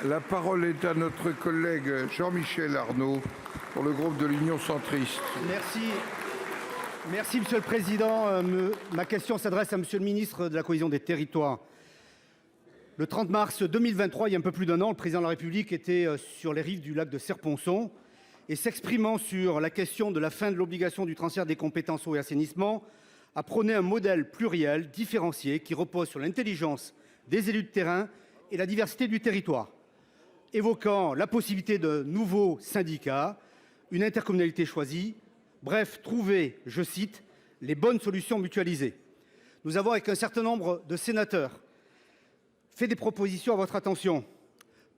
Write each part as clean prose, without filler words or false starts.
La parole est à notre collègue Jean-Michel Arnaud pour le groupe de l'Union centriste. Merci Monsieur le Président. Ma question s'adresse à Monsieur le Ministre de la Cohésion des Territoires. Le 30 mars 2023, il y a un peu plus d'un an, le Président de la République était sur les rives du lac de Serre-Ponçon et s'exprimant sur la question de la fin de l'obligation du transfert des compétences eau et assainissement, a prôné un modèle pluriel, différencié, qui repose sur l'intelligence des élus de terrain et la diversité du territoire, évoquant la possibilité de nouveaux syndicats, une intercommunalité choisie, bref, trouver, je cite, les bonnes solutions mutualisées. Nous avons, avec un certain nombre de sénateurs, fait des propositions à votre attention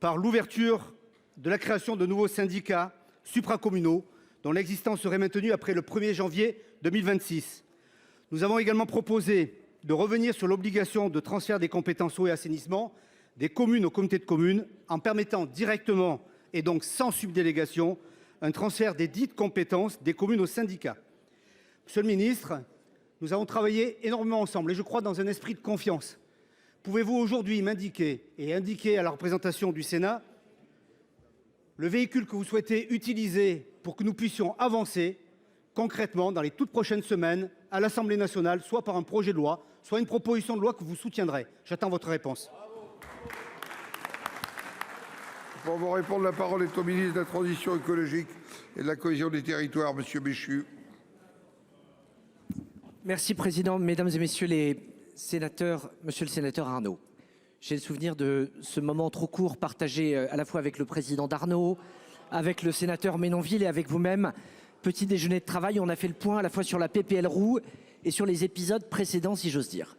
par l'ouverture de la création de nouveaux syndicats supracommunaux dont l'existence serait maintenue après le 1er janvier 2026. Nous avons également proposé de revenir sur l'obligation de transfert des compétences eau et assainissement des communes aux communautés de communes en permettant directement et donc sans subdélégation un transfert des dites compétences des communes aux syndicats. Monsieur le ministre, nous avons travaillé énormément ensemble et je crois dans un esprit de confiance. Pouvez-vous aujourd'hui m'indiquer et indiquer à la représentation du Sénat le véhicule que vous souhaitez utiliser pour que nous puissions avancer concrètement dans les toutes prochaines semaines à l'Assemblée nationale, soit par un projet de loi, soit une proposition de loi que vous soutiendrez? J'attends votre réponse. Pour vous répondre, la parole est au ministre de la Transition écologique et de la Cohésion des Territoires, Monsieur Béchu. Merci Président, Mesdames et Messieurs les sénateurs, Monsieur le sénateur Arnaud. J'ai le souvenir de ce moment trop court partagé à la fois avec le président d'Arnaud, avec le sénateur Menonville et avec vous-même. Petit déjeuner de travail, on a fait le point à la fois sur la PPL Roux et sur les épisodes précédents, si j'ose dire.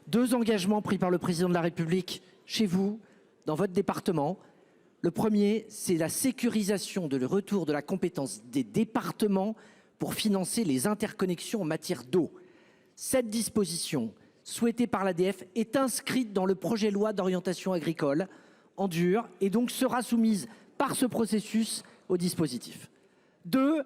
2 engagements pris par le président de la République chez vous, dans votre département. Le premier, c'est la sécurisation de le retour de la compétence des départements pour financer les interconnexions en matière d'eau. Cette disposition, souhaitée par l'ADF, est inscrite dans le projet de loi d'orientation agricole en dur et donc sera soumise par ce processus au dispositif. 2,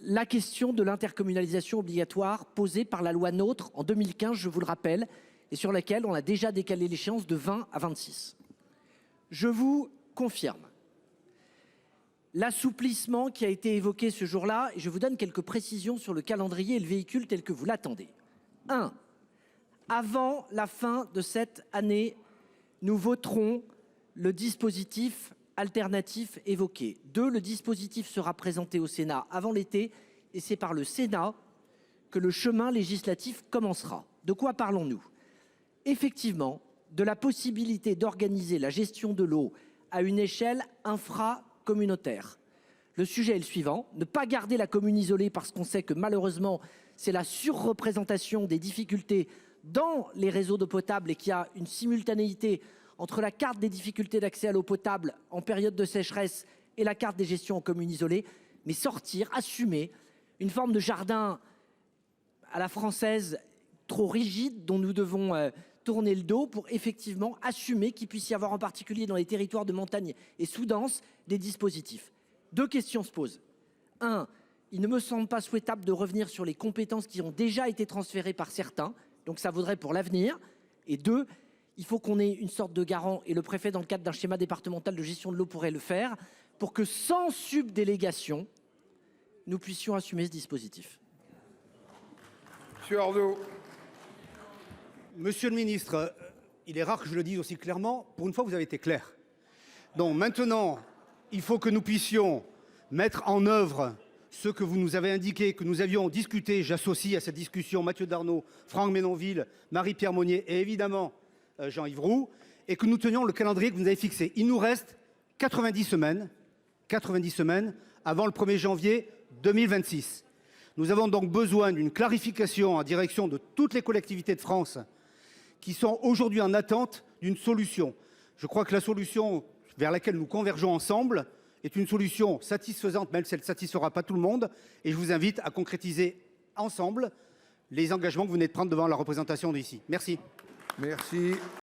la question de l'intercommunalisation obligatoire posée par la loi NOTRe en 2015, je vous le rappelle, et sur laquelle on a déjà décalé l'échéance de 20 à 26. Je vous confirme l'assouplissement qui a été évoqué ce jour-là, et je vous donne quelques précisions sur le calendrier et le véhicule tel que vous l'attendez. 1. Avant la fin de cette année, nous voterons le dispositif alternatif évoqué. 2. Le dispositif sera présenté au Sénat avant l'été, et c'est par le Sénat que le chemin législatif commencera. De quoi parlons-nous? Effectivement, de la possibilité d'organiser la gestion de l'eau à une échelle infracommunautaire. Le sujet est le suivant, ne pas garder la commune isolée parce qu'on sait que malheureusement c'est la surreprésentation des difficultés dans les réseaux d'eau potable et qu'il y a une simultanéité entre la carte des difficultés d'accès à l'eau potable en période de sécheresse et la carte des gestions en communes isolées, mais sortir, assumer une forme de jardin à la française trop rigide dont nous devons tourner le dos pour effectivement assumer qu'il puisse y avoir en particulier dans les territoires de montagne et sous-denses des dispositifs. 2 questions se posent. 1, il ne me semble pas souhaitable de revenir sur les compétences qui ont déjà été transférées par certains, donc ça vaudrait pour l'avenir. Et 2, il faut qu'on ait une sorte de garant, et le préfet dans le cadre d'un schéma départemental de gestion de l'eau pourrait le faire, pour que sans subdélégation, nous puissions assumer ce dispositif. Monsieur Arnaud. Monsieur le ministre, il est rare que je le dise aussi clairement. Pour une fois, vous avez été clair. Donc maintenant, il faut que nous puissions mettre en œuvre ce que vous nous avez indiqué, que nous avions discuté. J'associe à cette discussion Mathieu Darnaud, Franck Menonville, Marie-Pierre Monnier et évidemment Jean-Yves Roux, et que nous tenions le calendrier que vous nous avez fixé. Il nous reste 90 semaines avant le 1er janvier 2026. Nous avons donc besoin d'une clarification en direction de toutes les collectivités de France qui sont aujourd'hui en attente d'une solution. Je crois que la solution vers laquelle nous convergeons ensemble est une solution satisfaisante, même si elle ne satisfera pas tout le monde. Et je vous invite à concrétiser ensemble les engagements que vous venez de prendre devant la représentation d'ici. Merci. Merci.